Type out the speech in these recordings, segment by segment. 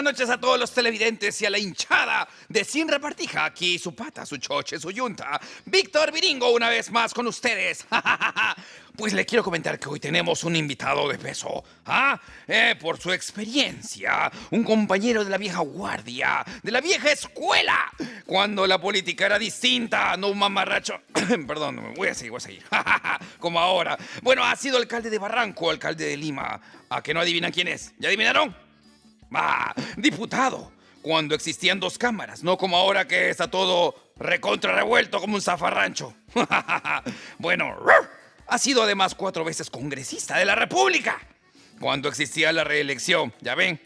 buenas noches a todos los televidentes y a la hinchada de Sin Repartija. Aquí su pata, su choche, su yunta. Víctor Viringo una vez más con ustedes. Pues le quiero comentar que hoy tenemos un invitado de peso. Por su experiencia, un compañero de la vieja guardia, de la vieja escuela, cuando la política era distinta, no un mamarracho. Perdón, voy a seguir. Como ahora. Bueno, ha sido alcalde de Barranco, alcalde de Lima. ¿A que no adivinan quién es? ¿Ya adivinaron? Diputado, cuando existían dos cámaras, no como ahora que está todo recontra revuelto como un zafarrancho. Bueno, ha sido además 4 veces congresista de la República, cuando existía la reelección, ¿ya ven?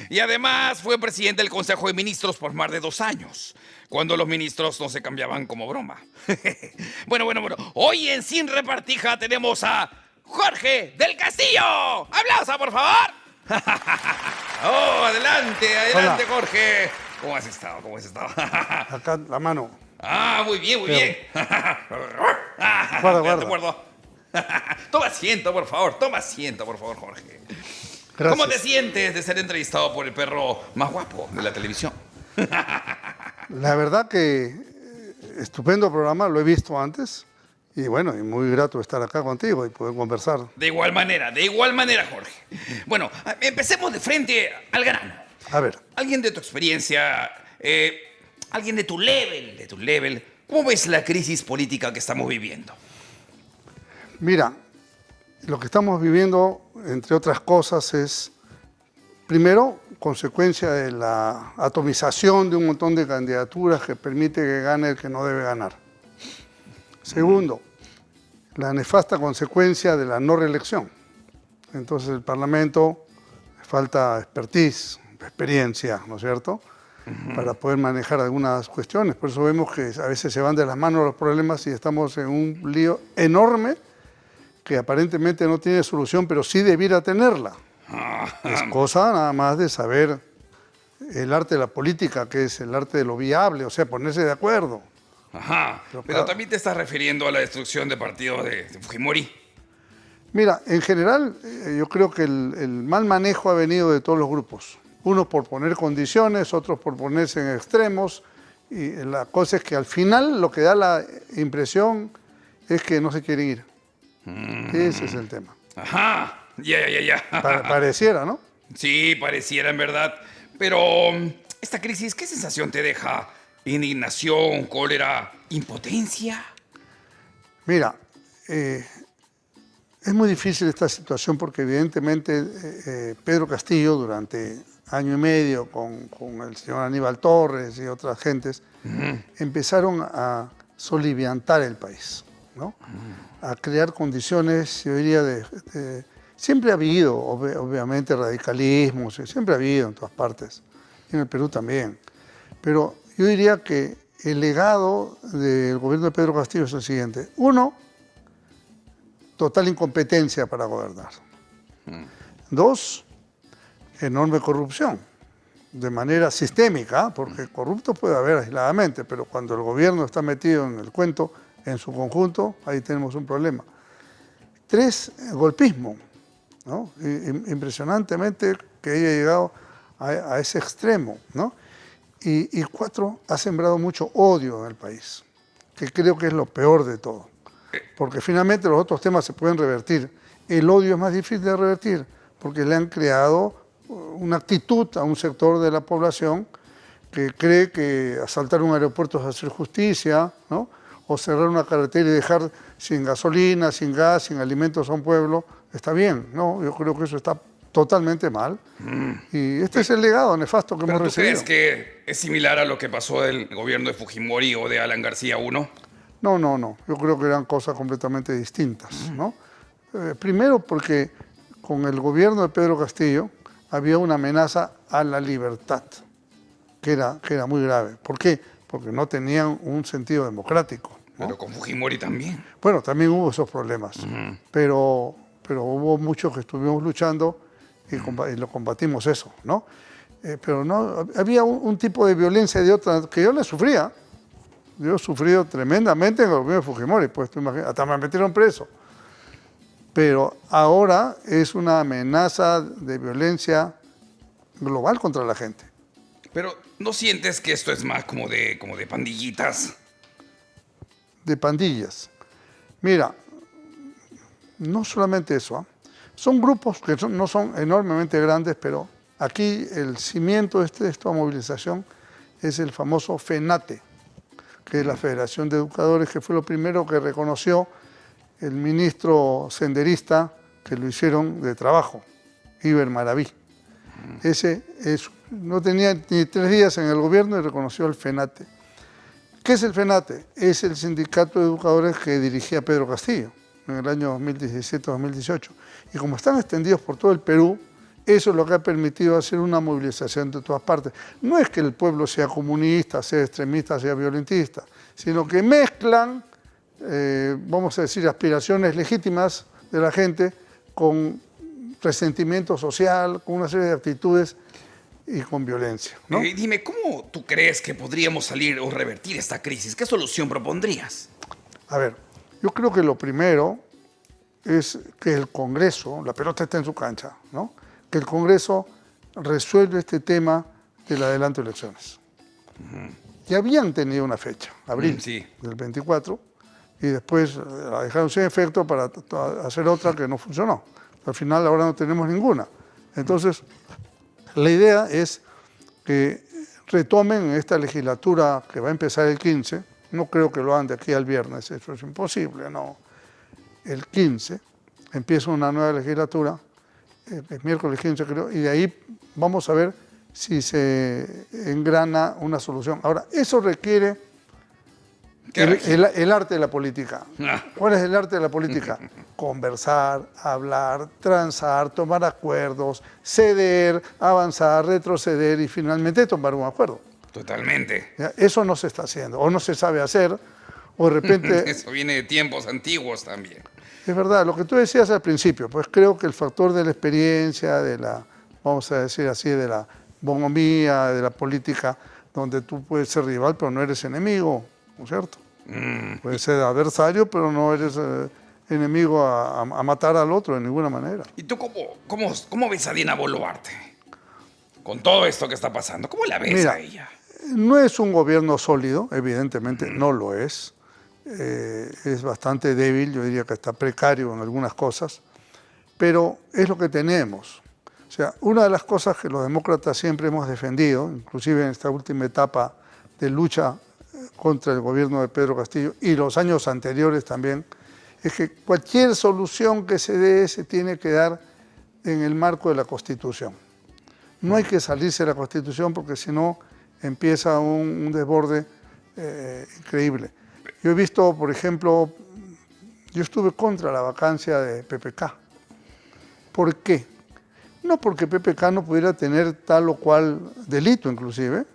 Y además fue presidente del Consejo de Ministros por más de 2 años, cuando los ministros no se cambiaban como broma. Bueno, hoy en Sin Repartija tenemos a Jorge del Castillo. ¡Aplauso, por favor! Oh, adelante, Hola. Jorge. ¿Cómo has estado? Acá la mano. Muy bien. Guarda. De acuerdo. Toma asiento, por favor, Jorge. Gracias. ¿Cómo te sientes de ser entrevistado por el perro más guapo de la televisión? La verdad que estupendo programa, lo he visto antes. Y bueno, y muy grato estar acá contigo y poder conversar. De igual manera, Jorge. Bueno, empecemos de frente al grano. A ver. Alguien de tu experiencia, alguien de tu level, ¿cómo ves la crisis política que estamos viviendo? Mira, lo que estamos viviendo, entre otras cosas, es, primero, consecuencia de la atomización de un montón de candidaturas que permite que gane el que no debe ganar. Segundo, la nefasta consecuencia de la no reelección. Entonces el Parlamento le falta experiencia, ¿no es cierto?, para poder manejar algunas cuestiones. Por eso vemos que a veces se van de las manos los problemas y estamos en un lío enorme que aparentemente no tiene solución, pero sí debiera tenerla. Es cosa nada más de saber el arte de la política, que es el arte de lo viable, o sea, ponerse de acuerdo. Pero también te estás refiriendo a la destrucción de partido de Fujimori. Mira, en general, yo creo que el mal manejo ha venido de todos los grupos. Unos por poner condiciones, otros por ponerse en extremos. Y la cosa es que al final lo que da la impresión es que no se quiere ir. Ese es el tema. Ya. Pareciera, ¿no? Sí, pareciera en verdad. Pero esta crisis, ¿qué sensación te deja? ¿Indignación, cólera, impotencia? Mira, es muy difícil esta situación porque evidentemente Pedro Castillo durante año y medio con el señor Aníbal Torres y otras gentes empezaron a soliviantar el país, ¿no? A crear condiciones, yo diría, siempre ha habido, obviamente, radicalismo, siempre ha habido en todas partes, y en el Perú también, pero yo diría que el legado del gobierno de Pedro Castillo es el siguiente. 1, total incompetencia para gobernar. 2, enorme corrupción, de manera sistémica, porque corrupto puede haber aisladamente, pero cuando el gobierno está metido en el cuento, en su conjunto, ahí tenemos un problema. 3, golpismo, ¿no? Impresionantemente que haya llegado a ese extremo, ¿no? Y 4, ha sembrado mucho odio en el país, que creo que es lo peor de todo. Porque finalmente los otros temas se pueden revertir. El odio es más difícil de revertir, porque le han creado una actitud a un sector de la población que cree que asaltar un aeropuerto es hacer justicia, ¿no? O cerrar una carretera y dejar sin gasolina, sin gas, sin alimentos a un pueblo, está bien, ¿no? Yo creo que eso está totalmente mal. Y este es el legado nefasto que hemos recibido. ¿Tú crees que es similar a lo que pasó del gobierno de Fujimori o de Alan García I? No. Yo creo que eran cosas completamente distintas, ¿no? Primero porque con el gobierno de Pedro Castillo había una amenaza a la libertad, que era muy grave. ¿Por qué? Porque no tenían un sentido democrático, ¿no? Pero con Fujimori también. Bueno, también hubo esos problemas, pero hubo muchos que estuvimos luchando y lo combatimos eso, ¿no? Pero no, había un tipo de violencia de otra que yo le sufría. Yo he sufrido tremendamente en el gobierno de Fujimori, pues tú imaginas, hasta me metieron preso. Pero ahora es una amenaza de violencia global contra la gente. Pero ¿no sientes que esto es más como de pandillitas? De pandillas. Mira, no solamente eso, ¿ah? Son grupos que no son enormemente grandes, pero aquí el cimiento de esta movilización es el famoso FENATE, que es la Federación de Educadores, que fue lo primero que reconoció el ministro senderista que lo hicieron de trabajo, Iber Maraví. No tenía ni 3 días en el gobierno y reconoció el FENATE. ¿Qué es el FENATE? Es el sindicato de educadores que dirigía Pedro Castillo en el año 2017-2018. Y como están extendidos por todo el Perú, eso es lo que ha permitido hacer una movilización de todas partes. No es que el pueblo sea comunista, sea extremista, sea violentista, sino que mezclan, vamos a decir, aspiraciones legítimas de la gente con resentimiento social, con una serie de actitudes y con violencia, ¿no? Dime, ¿cómo tú crees que podríamos salir o revertir esta crisis? ¿Qué solución propondrías? A ver, yo creo que lo primero es que el Congreso, la pelota está en su cancha, ¿no? Que el Congreso resuelva este tema del adelanto de elecciones. Ya habían tenido una fecha, abril del 24, y después la dejaron sin efecto para hacer otra que no funcionó. Al final ahora no tenemos ninguna. Entonces, la idea es que retomen esta legislatura que va a empezar el 15, no creo que lo hagan de aquí al viernes, eso es imposible, no. El 15 empieza una nueva legislatura, el miércoles 15 creo, y de ahí vamos a ver si se engrana una solución. Ahora, eso requiere el arte de la política. ¿Cuál es el arte de la política? Conversar, hablar, transar, tomar acuerdos, ceder, avanzar, retroceder y finalmente tomar un acuerdo. Totalmente. ¿Ya? Eso no se está haciendo, o no se sabe hacer, o de repente... Eso viene de tiempos antiguos también. Es verdad, lo que tú decías al principio, pues creo que el factor de la experiencia, de la, vamos a decir así, de la bonomía, de la política, donde tú puedes ser rival, pero no eres enemigo, ¿no es cierto? Puedes ser adversario, pero no eres enemigo a matar al otro de ninguna manera. ¿Y tú cómo ves a Dina Boluarte? Con todo esto que está pasando, ¿cómo la ves a ella? No es un gobierno sólido, evidentemente no lo es. Es bastante débil, yo diría que está precario en algunas cosas, pero es lo que tenemos. O sea, una de las cosas que los demócratas siempre hemos defendido, inclusive en esta última etapa de lucha contra el gobierno de Pedro Castillo y los años anteriores también, es que cualquier solución que se dé se tiene que dar en el marco de la Constitución. No hay que salirse de la Constitución porque si no empieza un desborde increíble. Yo he visto, por ejemplo, yo estuve contra la vacancia de PPK. ¿Por qué? No porque PPK no pudiera tener tal o cual delito inclusive,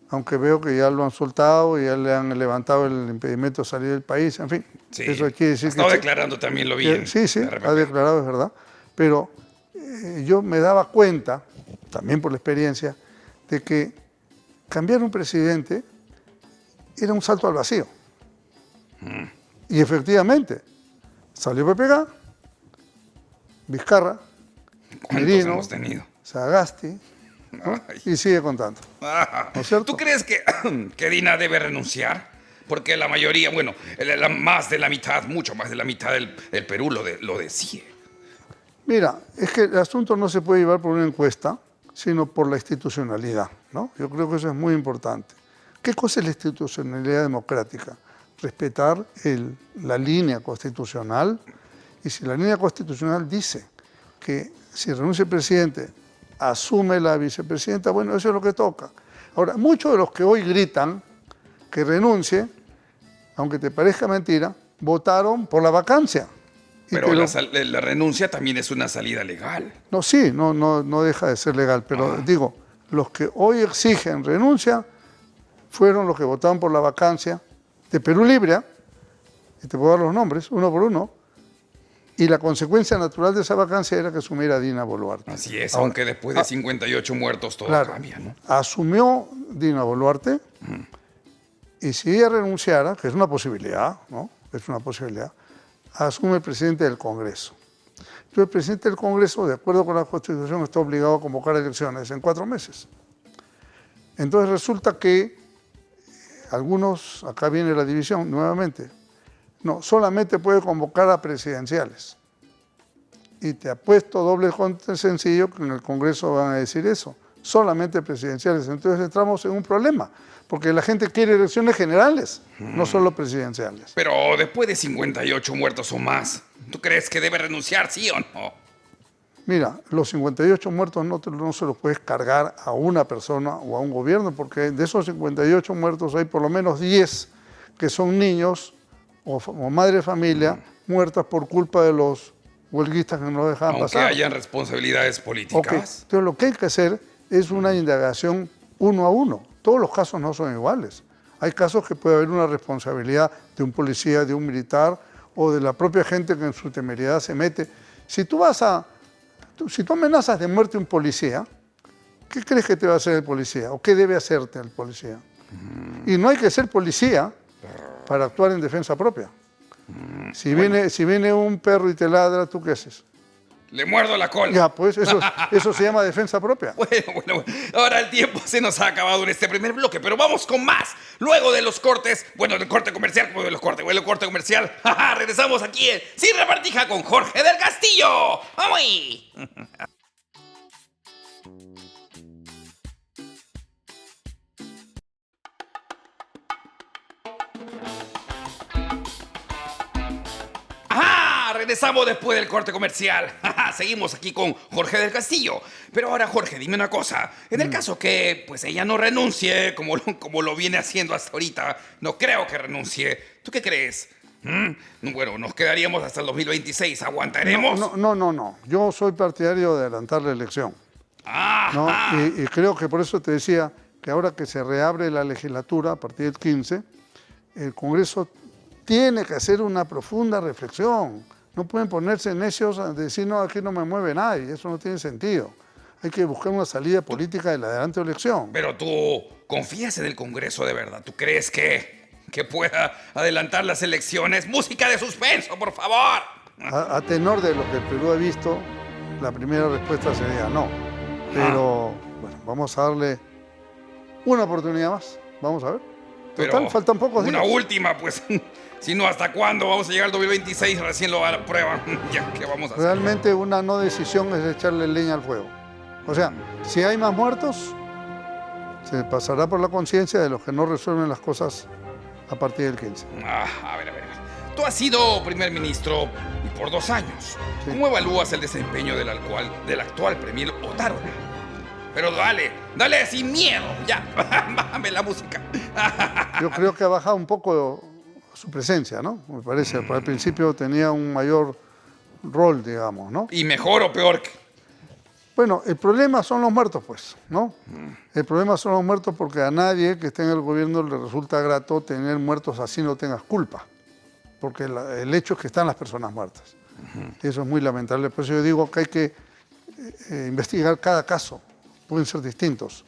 aunque veo que ya lo han soltado y ya le han levantado el impedimento de salir del país, en fin. Sí, eso quiere decir estaba declarando también lo bien. Sí, ha declarado, es verdad. Pero yo me daba cuenta, también por la experiencia, de que cambiar un presidente era un salto al vacío. Y efectivamente, salió PPK, Vizcarra, Merino, hemos tenido? Sagasti, ¿no? Y sigue contando. ¿No es cierto? ¿Tú crees que Dina debe renunciar? Porque la mayoría, bueno, más de la mitad, mucho más de la mitad del Perú lo decide. Mira, es que el asunto no se puede llevar por una encuesta, sino por la institucionalidad, ¿no? Yo creo que eso es muy importante. ¿Qué cosa es la institucionalidad democrática? Respetar la línea constitucional, y si la línea constitucional dice que si renuncia el presidente, asume la vicepresidenta, bueno, eso es lo que toca. Ahora, muchos de los que hoy gritan que renuncie, aunque te parezca mentira, votaron por la vacancia. Pero la renuncia también es una salida legal. No, sí, no deja de ser legal, pero digo, los que hoy exigen renuncia fueron los que votaron por la vacancia de Perú Libre, y te puedo dar los nombres, uno por uno, y la consecuencia natural de esa vacancia era que asumiera Dina Boluarte. Así es, ahora, aunque después de 58 muertos todo cambia, ¿no? Asumió Dina Boluarte, y si ella renunciara, que es una posibilidad, ¿no? Es una posibilidad, asume el presidente del Congreso. Entonces el presidente del Congreso, de acuerdo con la Constitución, está obligado a convocar elecciones en 4 meses. Entonces resulta que algunos, acá viene la división nuevamente, no, solamente puede convocar a presidenciales. Y te apuesto doble contra sencillo que en el Congreso van a decir eso, solamente presidenciales. Entonces entramos en un problema, porque la gente quiere elecciones generales, no solo presidenciales. Pero después de 58 muertos o más, ¿tú crees que debe renunciar, sí o no? Mira, los 58 muertos no se los puedes cargar a una persona o a un gobierno, porque de esos 58 muertos hay por lo menos 10 que son niños o madre de familia muertas por culpa de los huelguistas que no dejaban Aunque pasar. hayan responsabilidades políticas. Okay. Entonces lo que hay que hacer es una indagación uno a uno. Todos los casos no son iguales. Hay casos que puede haber una responsabilidad de un policía, de un militar o de la propia gente que en su temeridad se mete. Si tú amenazas de muerte a un policía, ¿qué crees que te va a hacer el policía? ¿O qué debe hacerte el policía? Y no hay que ser policía para actuar en defensa propia. Si viene un perro y te ladra, ¿tú qué haces? Le muerdo la cola. Ya, pues eso se llama defensa propia. Bueno. Ahora el tiempo se nos ha acabado en este primer bloque, pero vamos con más. Luego de los cortes, del corte comercial, comercial, regresamos aquí en Sin Repartija con Jorge del Castillo. ¡Vamos ahí! Regresamos después del corte comercial. Seguimos aquí con Jorge del Castillo. Pero ahora, Jorge, dime una cosa. En el caso que pues ella no renuncie, como lo viene haciendo hasta ahorita, no creo que renuncie. ¿Tú qué crees? Bueno, nos quedaríamos hasta el 2026. ¿Aguantaremos? No. Yo soy partidario de adelantar la elección. ¿No? Y creo que por eso te decía que ahora que se reabre la legislatura a partir del 15, el Congreso tiene que hacer una profunda reflexión. No pueden ponerse necios a decir, no, aquí no me mueve nadie. Eso no tiene sentido. Hay que buscar una salida política de la adelante elección. Pero tú confías en el Congreso de verdad. ¿Tú crees que pueda adelantar las elecciones? Música de suspenso, por favor. A tenor de lo que el Perú ha visto, la primera respuesta sería no. Pero bueno, vamos a darle una oportunidad más. Vamos a ver. Total, pero faltan pocos días. Una última, pues. Si no, ¿hasta cuándo? Vamos a llegar al 2026, recién lo aprueban. Ya, ¿qué vamos a hacer? Realmente una no decisión es echarle leña al fuego. O sea, si hay más muertos, se pasará por la conciencia de los que no resuelven las cosas a partir del 15. A ver. Tú has sido primer ministro y por 2 años. Sí. ¿Cómo evalúas el desempeño del actual premier Otárola? Pero dale sin miedo. Ya, bájame la música. Yo creo que ha bajado un poco su presencia, ¿no? Me parece. Al principio tenía un mayor rol, digamos, ¿no? ¿Y mejor o peor? Bueno, el problema son los muertos, pues, ¿no? El problema son los muertos porque a nadie que esté en el gobierno le resulta grato tener muertos así no tengas culpa. Porque el hecho es que están las personas muertas. Eso es muy lamentable. Por eso yo digo que hay que investigar cada caso. Pueden ser distintos.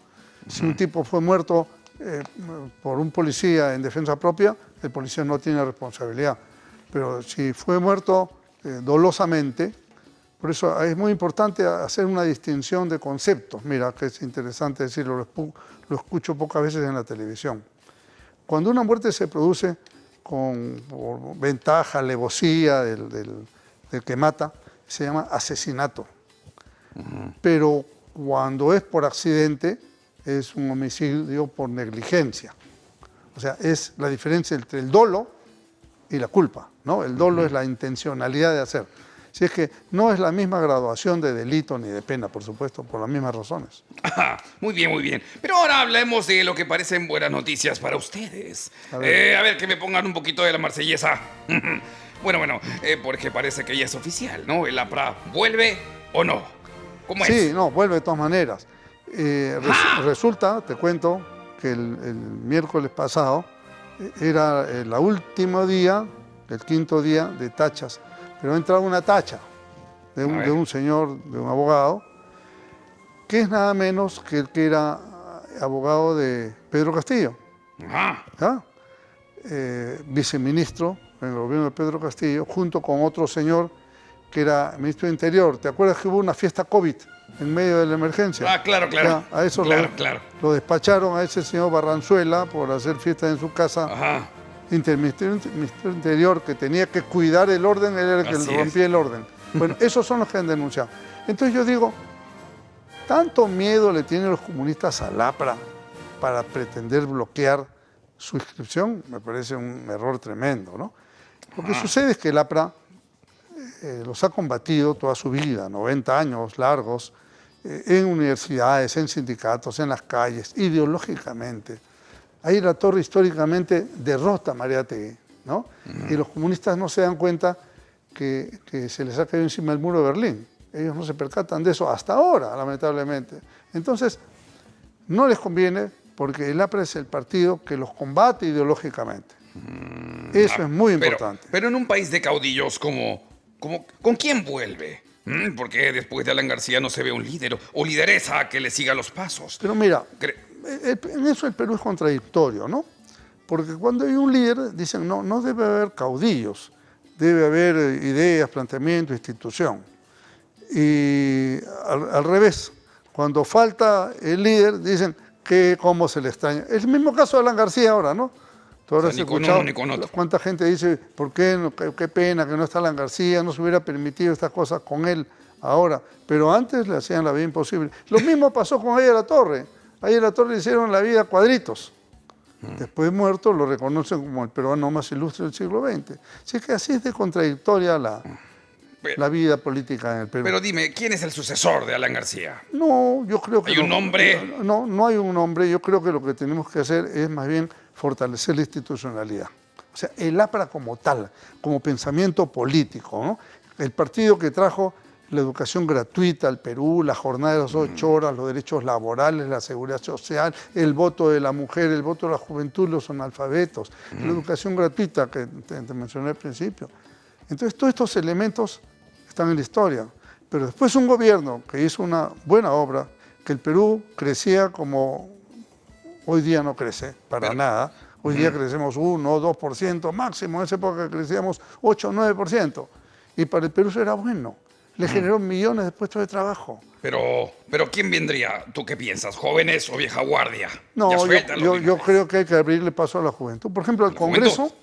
Si un tipo fue muerto por un policía en defensa propia, el policía no tiene responsabilidad. Pero si fue muerto dolosamente, por eso es muy importante hacer una distinción de conceptos. Mira, que es interesante decirlo, lo escucho pocas veces en la televisión. Cuando una muerte se produce por ventaja, alevosía del que mata, se llama asesinato. Pero cuando es por accidente, es un homicidio por negligencia. O sea, es la diferencia entre el dolo y la culpa, ¿no? El dolo es la intencionalidad de hacer. Si es que no es la misma graduación de delito ni de pena, por supuesto, por las mismas razones. Muy bien. Pero ahora hablemos de lo que parecen buenas noticias para ustedes. A ver, que me pongan un poquito de la marsellesa. Bueno, porque parece que ya es oficial, ¿no? ¿El APRA vuelve o no? ¿Cómo es? Sí, no, vuelve de todas maneras. Resulta, te cuento, que el miércoles pasado era el último día, el 5.º día de tachas. Pero ha entrado una tacha de un señor, de un abogado, que es nada menos que el que era abogado de Pedro Castillo. Viceministro en el gobierno de Pedro Castillo, junto con otro señor que era ministro de Interior. ¿Te acuerdas que hubo una fiesta COVID en medio de la emergencia? Ah, claro. Ya, a eso Claro. lo despacharon a ese señor Barranzuela por hacer fiesta en su casa. Ajá. Ministro de Interior, que tenía que cuidar el orden, él era el que Así rompía el orden. Bueno, esos son los que han denunciado. Entonces yo digo, tanto miedo le tienen los comunistas al APRA para pretender bloquear su inscripción, me parece un error tremendo, ¿no? Lo que sucede es que el APRA los ha combatido toda su vida, 90 años largos, en universidades, en sindicatos, en las calles, ideológicamente. Ahí la Torre históricamente derrota a Mariátegui, ¿no? Y los comunistas no se dan cuenta que se les ha caído encima el muro de Berlín. Ellos no se percatan de eso hasta ahora, lamentablemente. Entonces, no les conviene porque el APRA es el partido que los combate ideológicamente. Eso es muy importante. Pero en un país de caudillos ¿con quién vuelve? Porque después de Alan García no se ve un líder o lideresa que le siga los pasos. Pero mira, en eso el Perú es contradictorio, ¿no? Porque cuando hay un líder, dicen, no debe haber caudillos, debe haber ideas, planteamiento, institución. Y al revés, cuando falta el líder, dicen que cómo se le extraña. Es el mismo caso de Alan García ahora, ¿no? Tú ahora has escuchado ni con otro. cuánta gente dice, ¿por qué? Qué pena que no está Alan García, no se hubiera permitido estas cosas con él ahora. Pero antes le hacían la vida imposible. Lo mismo pasó con Aya La Torre. A Aya La Torre le hicieron la vida a cuadritos. Después de muerto lo reconocen como el peruano más ilustre del siglo XX. Así que así es de contradictoria la vida política en el Perú. Pero dime, ¿quién es el sucesor de Alan García? No, yo creo que... ¿Hay un nombre? No hay un nombre. Yo creo que lo que tenemos que hacer es más bien fortalecer la institucionalidad. O sea, el APRA como tal, como pensamiento político, ¿no? El partido que trajo la educación gratuita al Perú, la jornada de las 8 horas, los derechos laborales, la seguridad social, el voto de la mujer, el voto de la juventud, los analfabetos, la educación gratuita que te mencioné al principio. Entonces, todos estos elementos están en la historia. Pero después un gobierno que hizo una buena obra, que el Perú crecía como hoy día no crece, para nada. Hoy día crecemos 1 o 2% máximo, en esa época crecíamos 8 o 9%. Y para el Perú eso era bueno. Le generó millones de puestos de trabajo. Pero ¿quién vendría? ¿Tú qué piensas? ¿Jóvenes o vieja guardia? No, yo creo que hay que abrirle paso a la juventud. Por ejemplo, al Congreso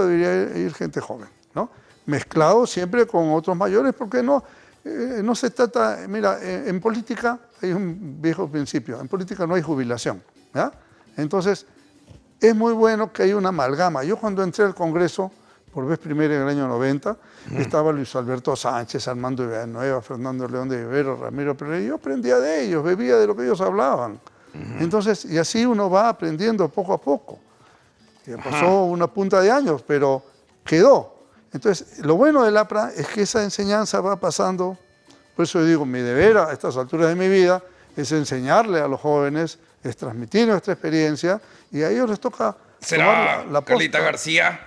debería ir gente joven, ¿no? Mezclado siempre con otros mayores, porque no se trata... Mira, en política hay un viejo principio. En política no hay jubilación, ¿ya? Entonces, es muy bueno que haya una amalgama. Yo cuando entré al Congreso, por vez primera en el año 90, estaba Luis Alberto Sánchez, Armando Villanueva, Fernando León de Vivero, Ramiro Pereira, y yo aprendía de ellos, bebía de lo que ellos hablaban. Entonces, y así uno va aprendiendo poco a poco. Ya pasó una punta de años, pero quedó. Entonces, lo bueno del APRA es que esa enseñanza va pasando. Por eso yo digo, mi deber a estas alturas de mi vida es enseñarle a los jóvenes, es transmitir nuestra experiencia, y a ellos les toca ¿Será la Carlita García?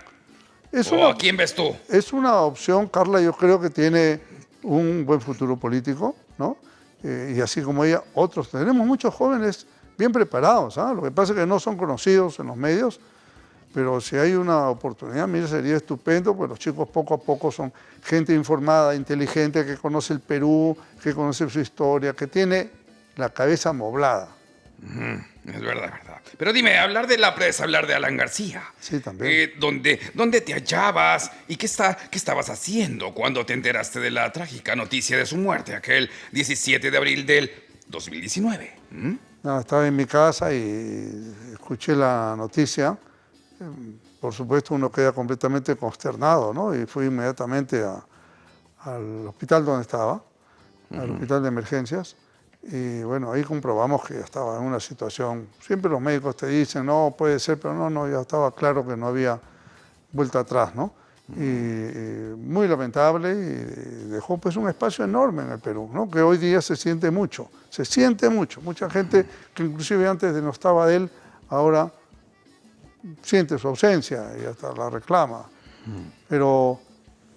¿O a quién ves tú? Es una opción, Carla, yo creo que tiene un buen futuro político, ¿no? Y así como ella, otros. Tenemos muchos jóvenes bien preparados, ¿ah? Lo que pasa es que no son conocidos en los medios, pero si hay una oportunidad, mire, sería estupendo, pues los chicos poco a poco son gente informada, inteligente, que conoce el Perú, que conoce su historia, que tiene la cabeza amoblada. Es verdad. Pero dime, hablar del APRA es hablar de Alan García. Sí, también. ¿Dónde te hallabas y qué estabas haciendo cuando te enteraste de la trágica noticia de su muerte, aquel 17 de abril del 2019? No, estaba en mi casa y escuché la noticia. Por supuesto, uno queda completamente consternado, ¿no? Y fui inmediatamente al hospital donde estaba, al hospital de emergencias. Y bueno, ahí comprobamos que estaba en una situación, siempre los médicos te dicen, no, puede ser, pero no, ya estaba claro que no había vuelta atrás, ¿no? Y muy lamentable, y dejó pues un espacio enorme en el Perú, ¿no? Que hoy día se siente mucho, mucha gente que inclusive antes denostaba de él, ahora siente su ausencia y hasta la reclama, pero...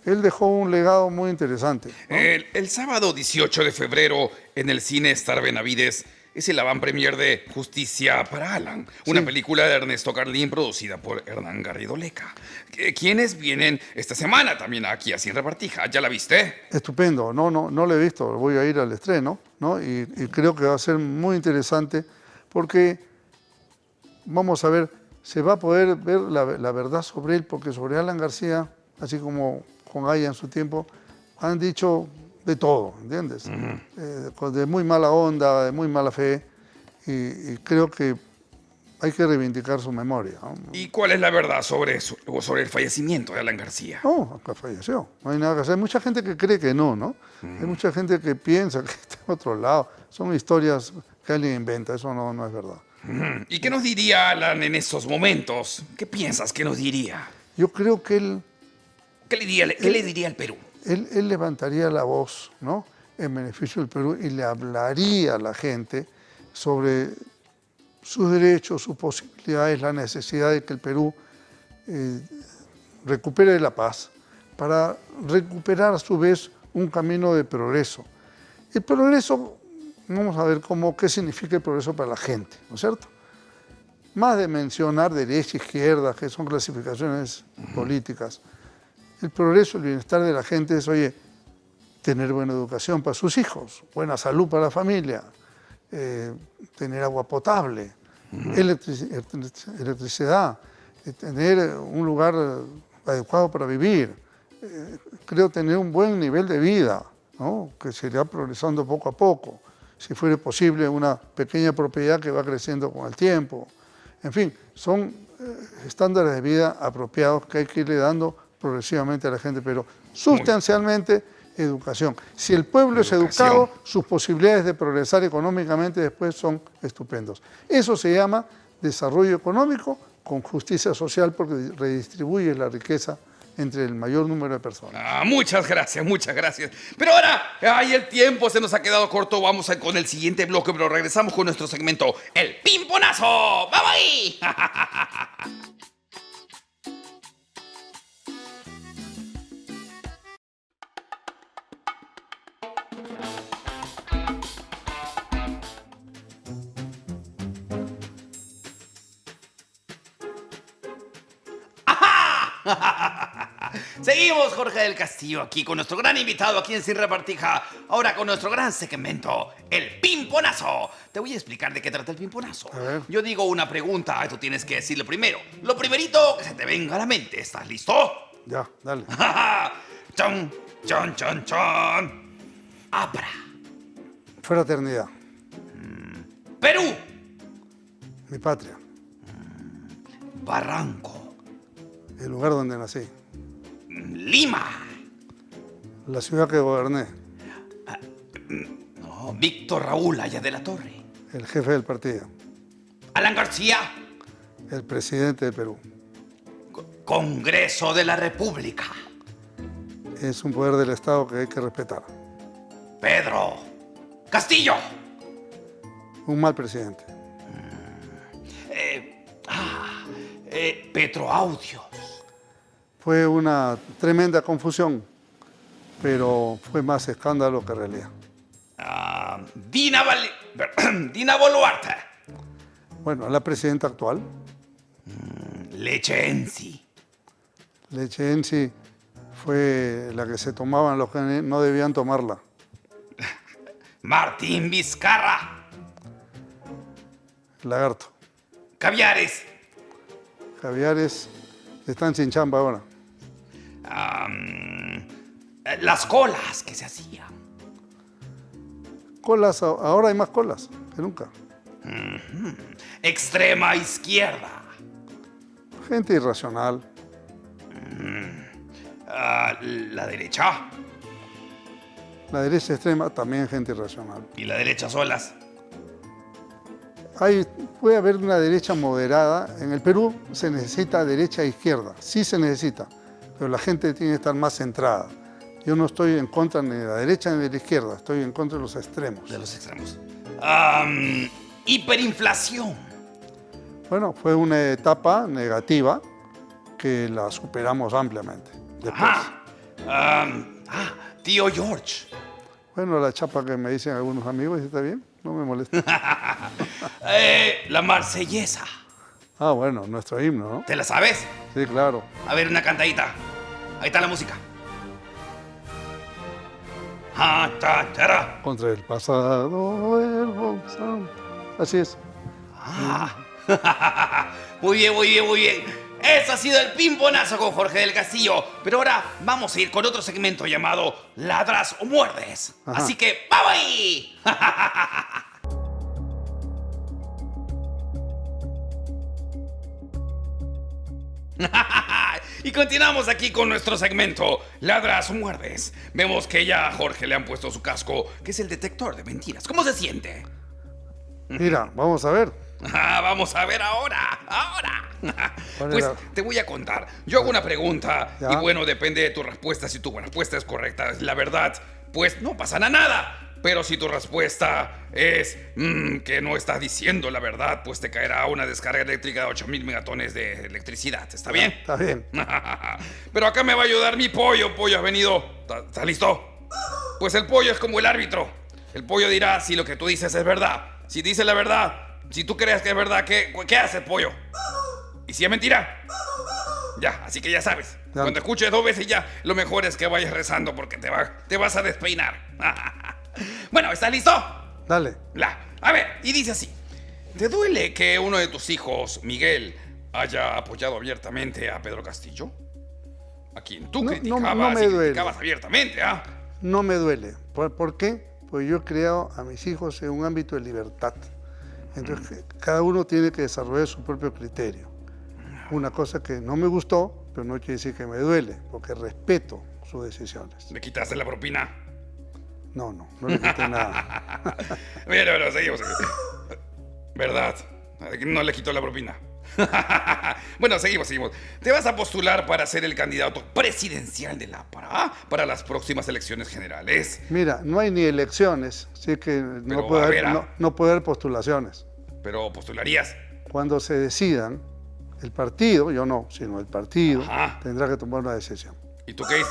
Él dejó un legado muy interesante, ¿no? El sábado 18 de febrero, en el cine Star Benavides, es el avant-premier de Justicia para Alan, una Sí. película de Ernesto Carlín producida por Hernán Garrido Leca. ¿Quiénes vienen esta semana también aquí a Sin Repartija? ¿Ya la viste? Estupendo, no lo he visto, voy a ir al estreno, ¿no? Y creo que va a ser muy interesante porque, vamos a ver, se va a poder ver la verdad sobre él, porque sobre Alan García, así como con Aya en su tiempo, han dicho de todo, ¿entiendes? De muy mala onda, de muy mala fe, y creo que hay que reivindicar su memoria, ¿no? ¿Y cuál es la verdad sobre eso, o sobre el fallecimiento de Alan García? No, acá falleció. No hay nada que hacer. Hay mucha gente que cree que no, ¿no? Hay mucha gente que piensa que está en otro lado. Son historias que alguien inventa. Eso no es verdad. ¿Y qué nos diría Alan en esos momentos? ¿Qué piensas que nos diría? Yo creo que él ¿Qué le diría al Perú? él levantaría la voz, ¿no? En beneficio del Perú y le hablaría a la gente sobre sus derechos, sus posibilidades, la necesidad de que el Perú recupere la paz para recuperar a su vez un camino de progreso. El progreso, vamos a ver qué significa el progreso para la gente, ¿no es cierto? Más de mencionar derecha, izquierda, que son clasificaciones políticas. El progreso, el bienestar de la gente es, oye, tener buena educación para sus hijos, buena salud para la familia, tener agua potable, electricidad, tener un lugar adecuado para vivir, creo tener un buen nivel de vida, ¿no? Que se irá progresando poco a poco, si fuera posible una pequeña propiedad que va creciendo con el tiempo. En fin, son estándares de vida apropiados que hay que irle dando progresivamente a la gente, pero sustancialmente educación. Si el pueblo es educado, sus posibilidades de progresar económicamente después son estupendos. Eso se llama desarrollo económico con justicia social, porque redistribuye la riqueza entre el mayor número de personas. Muchas gracias, muchas gracias. Pero ahora, el tiempo se nos ha quedado corto. Vamos con el siguiente bloque, pero regresamos con nuestro segmento, El Pimponazo. ¡Vamos ahí! Seguimos, Jorge del Castillo, aquí con nuestro gran invitado aquí en Sin Repartija. Ahora con nuestro gran segmento, El Pimponazo. Te voy a explicar de qué trata el pimponazo. A ver. Yo digo una pregunta y tú tienes que decirlo primero. Lo primerito que se te venga a la mente. ¿Estás listo? Ya, dale. ¡Chon, chon, chon, chon! ¡Abra! Fraternidad, ¡Perú! mi patria, Barranco. el lugar donde nací, Lima. la ciudad que goberné, No, Víctor Raúl Aya de la Torre. el jefe del partido, Alan García. el presidente de Perú. Congreso de la República. Es un poder del Estado que hay que respetar. Pedro Castillo. Un mal presidente. Petroaudios. Fue una tremenda confusión, pero fue más escándalo que realidad. Dina Boluarte. Bueno, la presidenta actual, Leche Enzi. Leche Enzi, fue la que se tomaban los que no debían tomarla. Martín Vizcarra. Lagarto. Caviares. Javiares están sin chamba ahora. Las colas que se hacían. Colas, ahora hay más colas que nunca. Extrema izquierda. Gente irracional. La derecha. La derecha extrema también gente irracional. Y la derecha solas. Puede haber una derecha moderada. En el Perú se necesita derecha e izquierda. Sí se necesita, pero la gente tiene que estar más centrada. Yo no estoy en contra ni de la derecha ni de la izquierda. Estoy en contra de los extremos. De los extremos. Hiperinflación. Bueno, fue una etapa negativa que la superamos ampliamente. Después, Tío George. Bueno, la chapa que me dicen algunos amigos, ¿está bien? No me molesta. La marsellesa. Ah, bueno, nuestro himno, ¿no? ¿Te la sabes? Sí, claro. A ver, una cantadita. Ahí está la música. Ah, ta, tara. Contra el pasado, el Bolsón. Así es. Ah. Muy bien, muy bien, muy bien. Eso ha sido el pimponazo con Jorge del Castillo. Pero ahora vamos a ir con otro segmento llamado Ladras o Muerdes. Ajá. Así que ¡vamos ahí! Y continuamos aquí con nuestro segmento Ladras o Muerdes. Vemos que ya a Jorge le han puesto su casco, que es el detector de mentiras. ¿Cómo se siente? Mira, vamos a ver. Vamos a ver ahora. ¿Cuál Pues era? te voy a contar. Yo hago una pregunta Ya. y bueno, depende de tu respuesta. Si tu respuesta es correcta, es la verdad, pues no pasará nada. Pero si tu respuesta es que no estás diciendo la verdad, pues te caerá una descarga eléctrica de 8.000 megatones de electricidad. ¿Está bien? Está bien. Pero acá me va a ayudar mi pollo. Pollo, has venido. ¿Estás listo? Pues el pollo es como el árbitro. El pollo dirá si lo que tú dices es verdad. Si dice la verdad, si tú crees que es verdad, ¿qué hace el pollo? ¿Y si es mentira? Ya, así que ya sabes. Ya. Cuando escuches 2 veces ya, lo mejor es que vayas rezando porque te vas a despeinar. Bueno, ¿estás listo? Dale. A ver, y dice así. ¿Te duele que uno de tus hijos, Miguel, haya apoyado abiertamente a Pedro Castillo? A quien tú No, criticabas no me y duele. criticabas abiertamente, ¿ah? No me duele. ¿Por qué? Pues yo he criado a mis hijos en un ámbito de libertad. Entonces, cada uno tiene que desarrollar su propio criterio. Una cosa que no me gustó, pero no quiere decir que me duele, porque respeto sus decisiones. ¿Le quitaste la propina? No le quité nada. Mira, pero seguimos. ¿Verdad? No le quitó la propina. Bueno, seguimos. Te vas a postular para ser el candidato presidencial de la para las próximas elecciones generales. Mira, no hay ni elecciones, así que Pero, no puede a haber, ver, no puede haber postulaciones. Pero postularías. Cuando se decidan, el partido, yo no, sino el partido, Ajá. tendrá que tomar una decisión. ¿Y tú qué dices?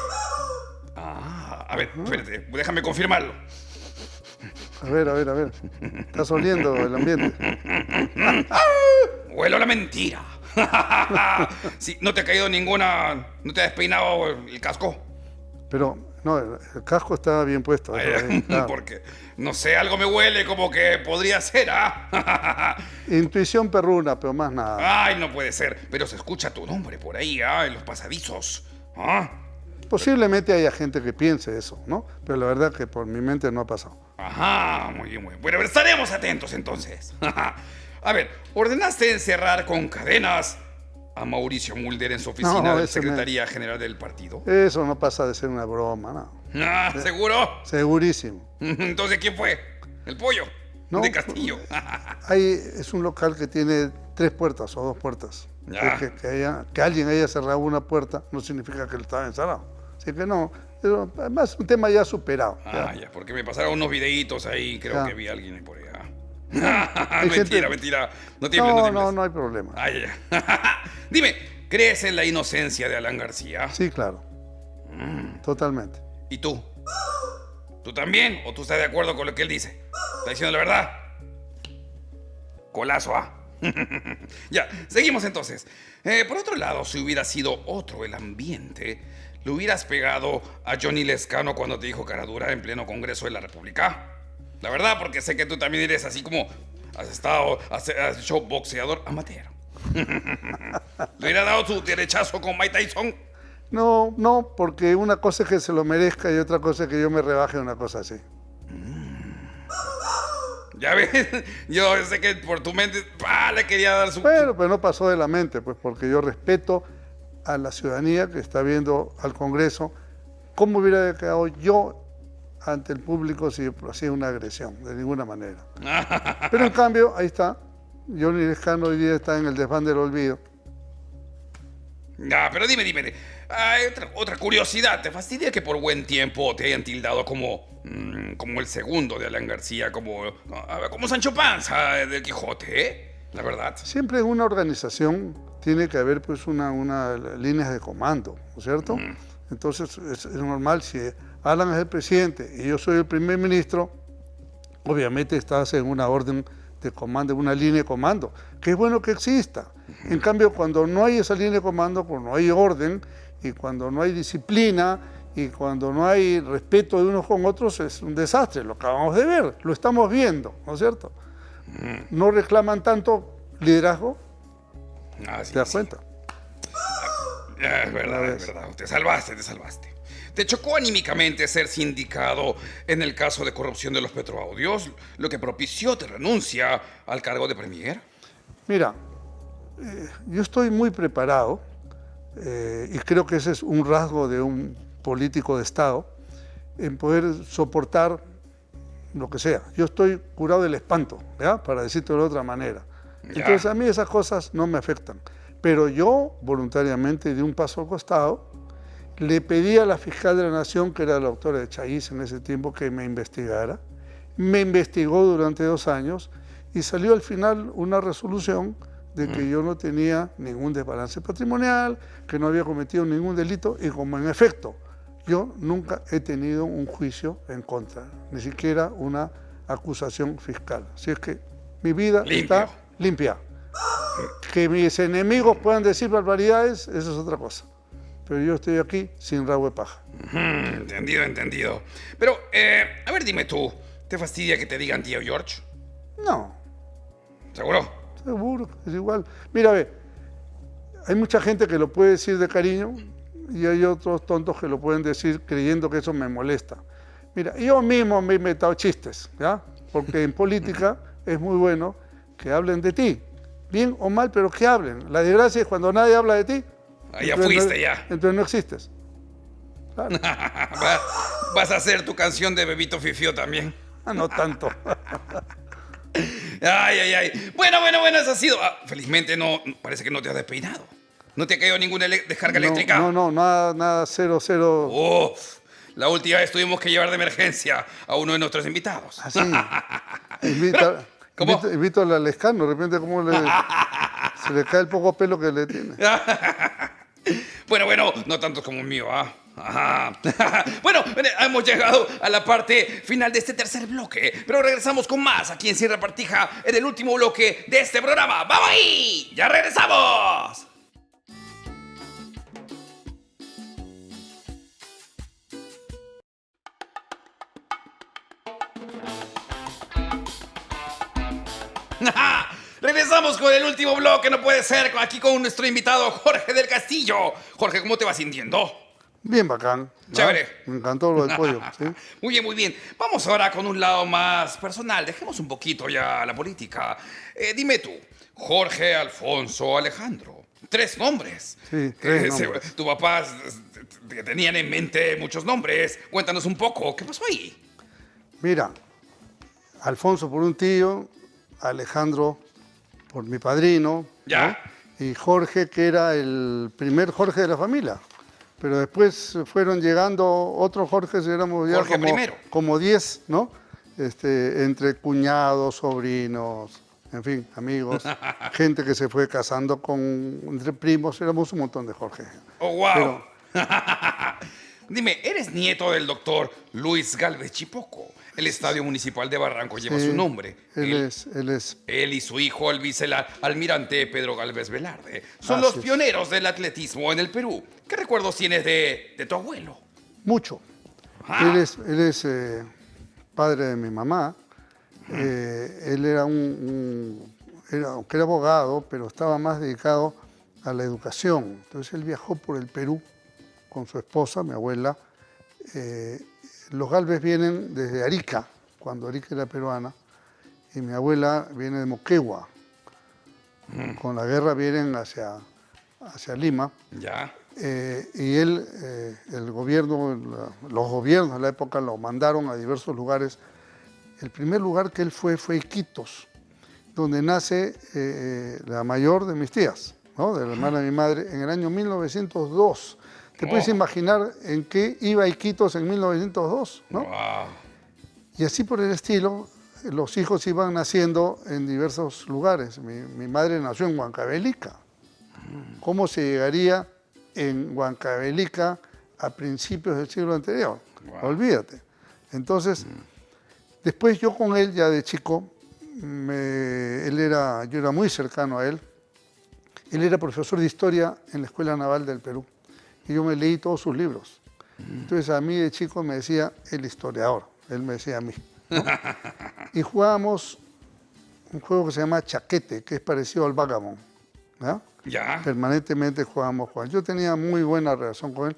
A ver, espérate, déjame confirmarlo. A ver. Estás oliendo el ambiente. Huelo a la mentira. Sí, no te ha caído ninguna. ¿No te ha despeinado el casco? Pero, no, el casco está bien puesto. eso Ay, es, claro. porque, no sé, algo me huele como que podría ser, ¿ah? Intuición perruna, pero más nada. Ay, no puede ser. Pero se escucha tu nombre por ahí, en los pasadizos. ¿Ah? Posiblemente haya gente que piense eso, ¿no? Pero la verdad que por mi mente no ha pasado. Ajá, muy bien, muy bien. Bueno, estaremos atentos entonces. A ver, ¿ordenaste encerrar con cadenas a Mauricio Mulder en su oficina No, de ese Secretaría General del partido? Eso no pasa de ser una broma, no. ¿Seguro? Segurísimo. Entonces, ¿quién fue? ¿El pollo? No, De Castillo. Es un local que tiene 3 puertas o 2 puertas. Ya. Que alguien haya cerrado una puerta no significa que él estaba encerrado. Así que no, pero además es un tema ya superado. Ya, porque me pasaron unos videitos ahí, creo Ya. que vi a alguien por allá. Hay gente- Mentira. No tiembles. No hay problema. Ya. Dime, ¿crees en la inocencia de Alan García? Sí, claro. Totalmente. ¿Y tú? ¿Tú también? ¿O tú estás de acuerdo con lo que él dice? ¿Está diciendo la verdad? Colazo, ¿ah? Ya, seguimos entonces. Por otro lado, si hubiera sido otro el ambiente, ¿le hubieras pegado a Johnny Lescano cuando te dijo cara dura en pleno Congreso de la República? La verdad, porque sé que tú también eres así como has hecho boxeador amateur. ¿Le hubiera dado tu derechazo con Mike Tyson? No, porque una cosa es que se lo merezca y otra cosa es que yo me rebaje una cosa así. Ya ves, yo sé que por tu mente le quería dar su... Pero no pasó de la mente, pues porque yo respeto a la ciudadanía que está viendo al Congreso. ¿Cómo hubiera quedado yo ante el público si hacía una agresión? De ninguna manera. Pero en cambio, ahí está. Johnny Lescano hoy día está en el desván del olvido. Ya, pero dime. Hay otra curiosidad. ¿Te fastidia que por buen tiempo te hayan tildado como el segundo de Alan García, como Sancho Panza del Quijote, La verdad. Siempre en una organización tiene que haber pues una líneas de comando, ¿no es cierto? Entonces es normal si Alan es el presidente y yo soy el primer ministro, obviamente estás en una orden de comando, en una línea de comando, que es bueno que exista. En cambio, cuando no hay esa línea de comando, cuando no hay orden y cuando no hay disciplina y cuando no hay respeto de unos con otros, es un desastre. Lo acabamos de ver, lo estamos viendo, ¿no es cierto? No reclaman tanto liderazgo, Sí, ¿te das sí. cuenta? Es verdad, es verdad. Te salvaste, te salvaste. ¿Te chocó anímicamente ser sindicado en el caso de corrupción de los Petroaudios, lo que propició tu renuncia al cargo de premier? Mira, yo estoy muy preparado y creo que ese es un rasgo de un político de Estado, en poder soportar lo que sea. Yo estoy curado del espanto, ¿ya? Para decirte de otra manera. Ya. Entonces a mí esas cosas no me afectan. Pero yo voluntariamente di un paso al costado, le pedí a la fiscal de la Nación, que era la doctora de Chaís en ese tiempo, que me investigara. Me investigó durante 2 años y salió al final una resolución de que yo no tenía ningún desbalance patrimonial, que no había cometido ningún delito y como en efecto yo nunca he tenido un juicio en contra, ni siquiera una acusación fiscal. Así es que mi vida está limpia. Que mis enemigos puedan decir barbaridades, eso es otra cosa. Pero yo estoy aquí sin rabo de paja. Entendido, entendido. Pero, a ver, dime tú, ¿te fastidia que te digan tío George? No, ¿Seguro? seguro, es igual. Mira, ve, hay mucha gente que lo puede decir de cariño y hay otros tontos que lo pueden decir creyendo que eso me molesta. Mira, yo mismo me he inventado chistes, ¿ya? Porque en política es muy bueno que hablen de ti, bien o mal, pero que hablen. La desgracia es cuando nadie habla de ti. Ya entonces fuiste, no, ya. Entonces no existes. Claro. ¿Vas a hacer tu canción de Bebito Fifio también? No tanto. Ay, ay, ay. Bueno, eso ha sido. Felizmente no, parece que no te has despeinado. ¿No te ha caído ninguna descarga eléctrica? No, nada, cero. La última vez tuvimos que llevar de emergencia a uno de nuestros invitados. Así. ¿Cómo? Invito al Lescano, de repente cómo se le cae el poco pelo que le tiene. Bueno, no tanto como el mío, ¿ah? Ajá. Bueno, hemos llegado a la parte final de este tercer bloque, pero regresamos con más aquí en Sierra Partija en el último bloque de este programa. ¡Vamos ahí! ¡Ya regresamos! Regresamos con el último bloque, no puede ser, aquí con nuestro invitado Jorge del Castillo. Jorge, ¿cómo te vas sintiendo? Bien bacán. ¿no? Chévere. Me encantó lo del pollo. ¿Sí? Muy bien. Vamos ahora con un lado más personal. Dejemos un poquito ya la política. Dime tú, Jorge Alfonso Alejandro. 3 nombres. Sí, 3 nombres. Tu papá tenían en mente muchos nombres. Cuéntanos un poco, ¿qué pasó ahí? Mira, Alfonso por un tío, Alejandro por mi padrino, Ya. ¿no? Y Jorge, que era el primer Jorge de la familia. Pero después fueron llegando otros Jorges, éramos ya Jorge primero. como 10, ¿no? Entre cuñados, sobrinos, en fin, amigos, gente que se fue casando entre primos, éramos un montón de Jorge. ¡Oh, wow! Pero- Dime, ¿eres nieto del doctor Luis Gálvez Chipoco? El Estadio Municipal de Barranco lleva Sí, su nombre. Él es. Él y su hijo, el vicealmirante Pedro Gálvez Velarde, son Así los es. pioneros del atletismo en el Perú. ¿Qué recuerdos tienes de tu abuelo? Mucho. Ah. Él es padre de mi mamá. Él era aunque era abogado, pero estaba más dedicado a la educación. Entonces él viajó por el Perú con su esposa, mi abuela. Los Gálvez vienen desde Arica, cuando Arica era peruana, y mi abuela viene de Moquegua. Con la guerra vienen hacia Lima. Ya. Y él, el gobierno, los gobiernos de la época lo mandaron a diversos lugares. El primer lugar que él fue Iquitos, donde nace la mayor de mis tías, ¿no? De la hermana de mi madre, en el año 1902. ¿Te puedes imaginar en qué iba Iquitos en 1902? ¿no? Wow. Y así por el estilo, los hijos iban naciendo en diversos lugares. Mi madre nació en Huancavelica. ¿Cómo se llegaría en Huancavelica a principios del siglo anterior? Wow. olvídate. Entonces, después yo con él ya de chico, yo era muy cercano a él. Él era profesor de historia en la Escuela Naval del Perú y yo me leí todos sus libros. Entonces a mí de chico me decía el historiador, él me decía a mí, ¿no? Y jugábamos un juego que se llama chaquete, que es parecido al Vagabond, ¿no? Ya. Permanentemente jugábamos. Yo tenía muy buena relación con él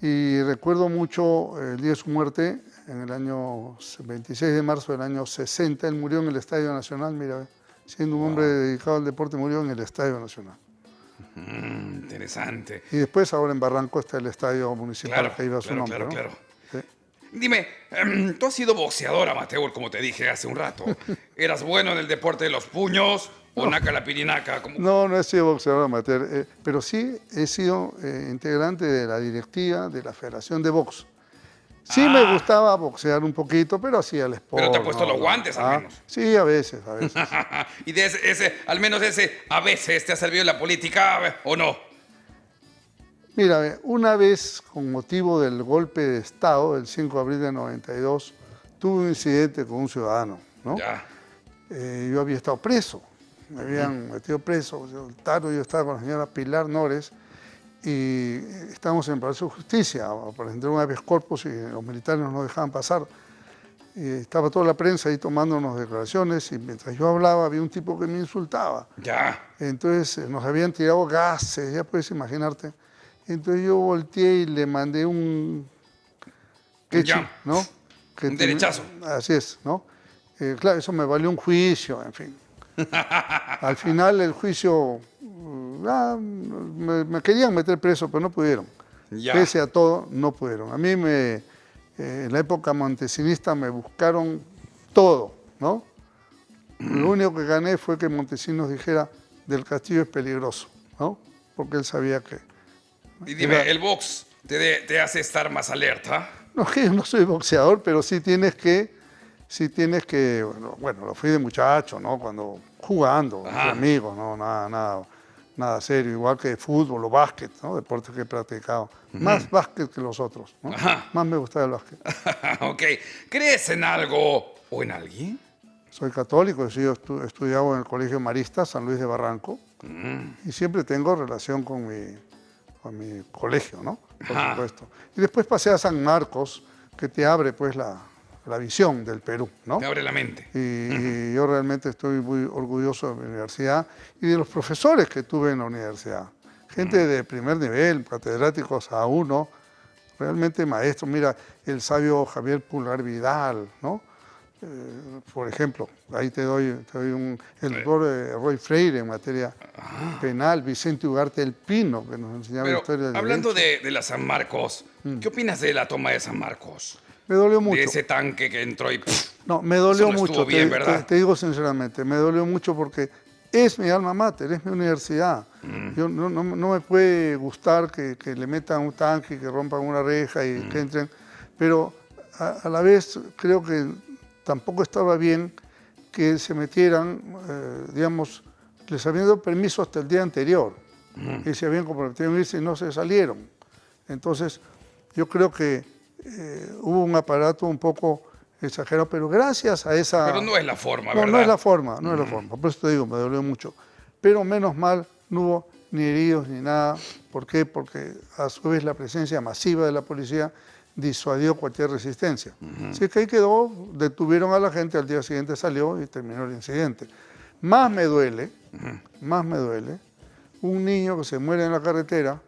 y recuerdo mucho el día de su muerte, en el año 26 de marzo del año 60, él murió en el Estadio Nacional, mira, siendo un hombre dedicado al deporte, murió en el Estadio Nacional. Interesante. Y después ahora en Barranco está el estadio municipal Claro, que lleva su claro, nombre, claro, ¿no? claro. Sí. Dime, tú has sido boxeador amateur, como te dije hace un rato. ¿Eras bueno en el deporte de los puños o naca la pirinaca? No, no he sido boxeador amateur, pero sí he sido integrante de la directiva de la Federación de Box. Sí me gustaba boxear un poquito, pero hacía el sport. Pero te has puesto los guantes, al menos. Sí, a veces, a veces. Y de al menos ese, a veces, ¿te ha servido en la política o no? Mira, una vez, con motivo del golpe de Estado del 5 de abril de 92, tuve un incidente con un ciudadano, ¿no? Ya. Yo había estado preso, me habían metido preso. Yo estaba con la señora Pilar Nores y estábamos en el Palacio de Justicia para presentar un habeas corpus y los militares no nos dejaban pasar. Y estaba toda la prensa ahí tomándonos declaraciones y mientras yo hablaba había un tipo que me insultaba. Ya. Entonces nos habían tirado gases, ya puedes imaginarte. Entonces yo volteé y le mandé un queche, Ya. ¿no? Un derechazo. Así es, ¿no? Claro, eso me valió un juicio, en fin. Al final el juicio, me querían meter preso, pero no pudieron. Ya. Pese a todo, no pudieron. A mí en la época montesinista me buscaron todo, ¿no? Lo único que gané fue que Montesinos dijera, Del Castillo es peligroso, ¿no? Porque él sabía que... Y dime, ¿el box te hace estar más alerta? No, que yo no soy boxeador, pero sí tienes que, bueno, lo fui de muchacho, ¿no? Cuando jugando, entre amigos, ¿no? Nada serio, igual que fútbol o básquet, ¿no? Deportes que he practicado. Más básquet que los otros, ¿no? Más me gustaba el básquet. Ok. ¿Crees en algo o en alguien? Soy católico, he estudiado en el Colegio Marista, San Luis de Barranco, y siempre tengo relación con mi colegio, ¿no? Por supuesto. Y después pasé a San Marcos, que te abre pues la visión del Perú, ¿no? Te abre la mente. Y yo realmente estoy muy orgulloso de mi universidad y de los profesores que tuve en la universidad. Gente de primer nivel, catedráticos A1, realmente maestros. Mira, el sabio Javier Pulgar Vidal, ¿no? Por ejemplo, ahí te doy el doctor Roy Freire en materia penal, Vicente Ugarte El Pino, que nos enseñaba historia del hablando derecho. de la San Marcos, ¿qué opinas de la toma de San Marcos? Me dolió mucho. De ese tanque que entró y... No, me dolió eso no mucho, estuvo bien, ¿verdad? te digo sinceramente, me dolió mucho porque es mi alma mater, es mi universidad. Yo, no me puede gustar que le metan un tanque, que rompan una reja y que entren, pero a la vez creo que tampoco estaba bien que se metieran, digamos, les habían dado permiso hasta el día anterior y se habían comprometido a irse y no se salieron. Entonces, yo creo que hubo un aparato un poco exagerado, pero gracias a esa... Pero no es la forma, No, ¿verdad? no es la forma, no es la forma. Por eso te digo, me dolió mucho. Pero menos mal, no hubo ni heridos ni nada. ¿Por qué? Porque a su vez la presencia masiva de la policía disuadió cualquier resistencia. Así que ahí quedó, detuvieron a la gente, al día siguiente salió y terminó el incidente. Más me duele un niño que se muere en la carretera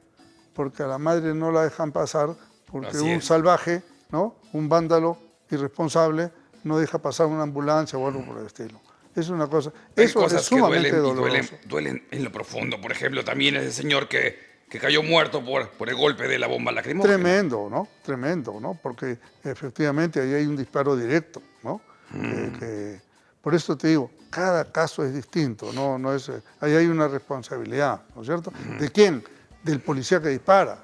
porque a la madre no la dejan pasar porque Así un es. salvaje, ¿no? Un vándalo irresponsable no deja pasar una ambulancia o algo por el estilo. Es una cosa, Hay eso cosas es sumamente que doloroso. duelen en lo profundo. Por ejemplo, también ese señor que cayó muerto por el golpe de la bomba lacrimógena. Tremendo, ¿no? Porque efectivamente ahí hay un disparo directo, ¿no? Por eso te digo, cada caso es distinto, no es, ahí hay una responsabilidad, ¿no es cierto? ¿De quién? Del policía que dispara.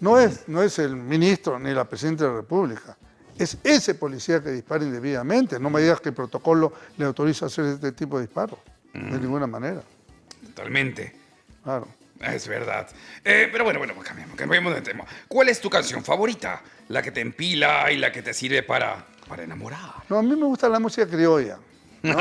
No es el ministro ni la presidenta de la República, es ese policía que dispara indebidamente. No me digas que el protocolo le autoriza hacer este tipo de disparos, de ninguna manera. Totalmente. Claro. Es verdad. Pero bueno, cambiemos de tema. ¿Cuál es tu canción favorita? La que te empila y la que te sirve para enamorar. No, a mí me gusta la música criolla, ¿no?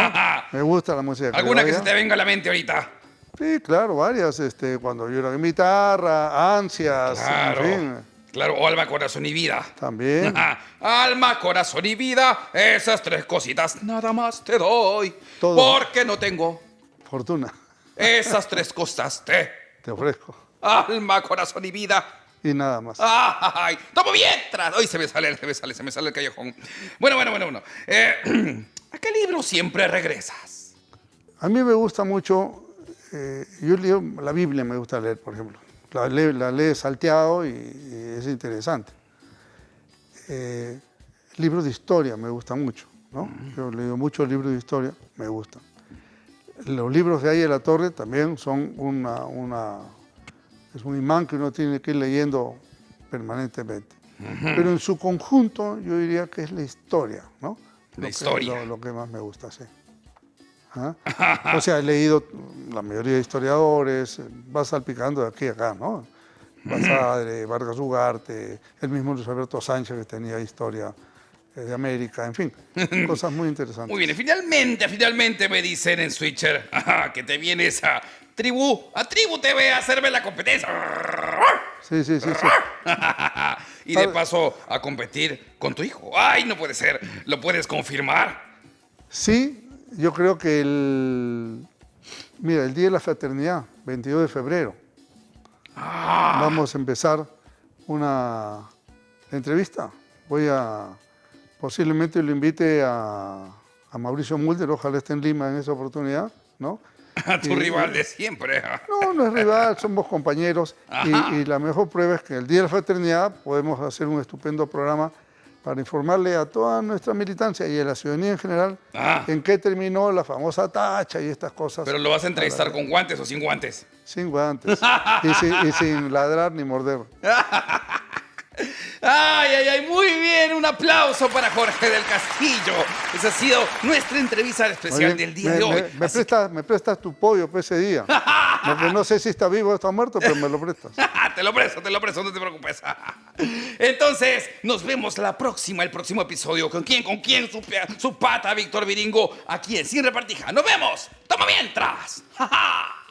Me gusta la música criolla. ¿Alguna que se te venga a la mente ahorita? Sí, claro, varias. Cuando yo era en guitarra, Ansias, Claro. en fin. Claro, o Alma, Corazón y Vida. También. Alma, corazón y vida, esas tres cositas nada más te doy. Todo. Porque no tengo Fortuna, esas tres cosas te ofrezco. alma, corazón y vida. Y nada más. ¡Ay! ¡Tomo mientras! Hoy se me sale el callejón. Bueno. ¿A qué libro siempre regresas? A mí me gusta mucho, yo leo la Biblia, me gusta leer, por ejemplo. La leo salteado y es interesante. Libros de historia me gustan mucho, ¿no? Yo leo muchos libros de historia, me gustan. Los libros de Ahí de la Torre también son es un imán que uno tiene que ir leyendo permanentemente. Pero en su conjunto yo diría que es la historia, ¿no? Historia. Lo que más me gusta, sí. ¿Ah? O sea, he leído la mayoría de historiadores, vas salpicando de aquí a acá, ¿no? Basadre, Vargas Ugarte, el mismo Luis Alberto Sánchez que tenía historia de América, en fin, cosas muy interesantes. Muy bien, finalmente me dicen en Switcher que te vienes a Tribu TV a hacerme la competencia. Sí. Y de paso a competir con tu hijo. ¡Ay, no puede ser! ¿Lo puedes confirmar? Sí, yo creo que el Día de la Fraternidad, 22 de febrero, vamos a empezar una entrevista. Posiblemente lo invite a Mauricio Mulder, ojalá esté en Lima en esa oportunidad, ¿no? A tu rival de siempre. No es rival, somos compañeros y la mejor prueba es que el Día de la Fraternidad podemos hacer un estupendo programa para informarle a toda nuestra militancia y a la ciudadanía en general en qué terminó la famosa tacha y estas cosas. ¿Pero lo vas a entrevistar con guantes o sin guantes? Sin guantes y sin ladrar ni morder. ¡Ay! Muy bien, un aplauso para Jorge del Castillo. Esa ha sido nuestra entrevista especial del día de hoy. Me prestas tu pollo para ese día. No sé si está vivo o está muerto, pero me lo prestas. Te lo presto, no te preocupes. Entonces, nos vemos el próximo episodio. ¿Con quién? Su pata, Víctor Viringo, aquí en Sin Repartija. ¡Nos vemos! ¡Toma mientras! ¡Ja!